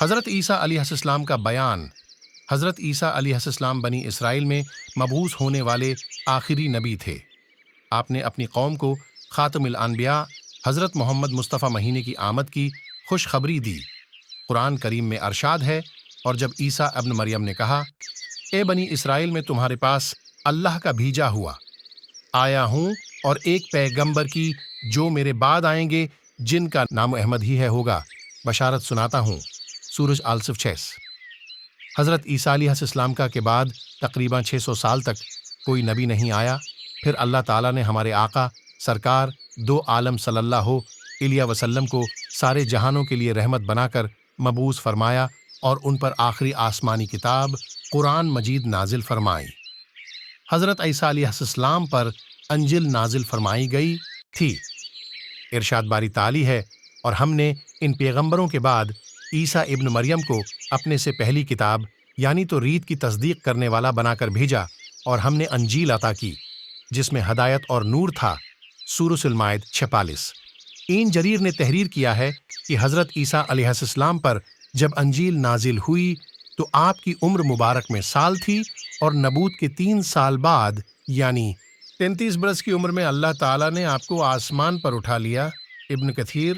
حضرت عیسیٰ علیہ السلام کا بیان۔ حضرت عیسیٰ علیہ السلام بنی اسرائیل میں مبعوث ہونے والے آخری نبی تھے۔ آپ نے اپنی قوم کو خاتم الانبیاء حضرت محمد مصطفیٰ مہینے کی آمد کی خوشخبری دی۔ قرآن کریم میں ارشاد ہے، اور جب عیسیٰ ابن مریم نے کہا، اے بنی اسرائیل، میں تمہارے پاس اللہ کا بھیجا ہوا آیا ہوں اور ایک پیغمبر کی جو میرے بعد آئیں گے جن کا نام احمد ہی ہوگا بشارت سناتا ہوں۔ سورج آل-صف 6۔ حضرت عیسیٰ علیہ السلام کے بعد تقریباً 600 سال تک کوئی نبی نہیں آیا۔ پھر اللہ تعالیٰ نے ہمارے آقا سرکار دو عالم صلی اللہ علیہ وسلم کو سارے جہانوں کے لیے رحمت بنا کر مبعوث فرمایا اور ان پر آخری آسمانی کتاب قرآن مجید نازل فرمائی۔ حضرت عیسیٰ علیہ السلام پر انجیل نازل فرمائی گئی تھی۔ ارشاد باری تعالی ہے، اور ہم نے ان پیغمبروں کے بعد عیسیٰ ابن مریم کو اپنے سے پہلی کتاب یعنی تو ریت کی تصدیق کرنے والا بنا کر بھیجا، اور ہم نے انجیل عطا کی جس میں ہدایت اور نور تھا۔ سورۃ المائدہ 46۔ این جریر نے تحریر کیا ہے کہ حضرت عیسیٰ علیہ السلام پر جب انجیل نازل ہوئی تو آپ کی عمر مبارک میں سال تھی، اور نبوت کے 3 سال بعد یعنی 33 برس کی عمر میں اللہ تعالیٰ نے آپ کو آسمان پر اٹھا لیا۔ ابن کثیر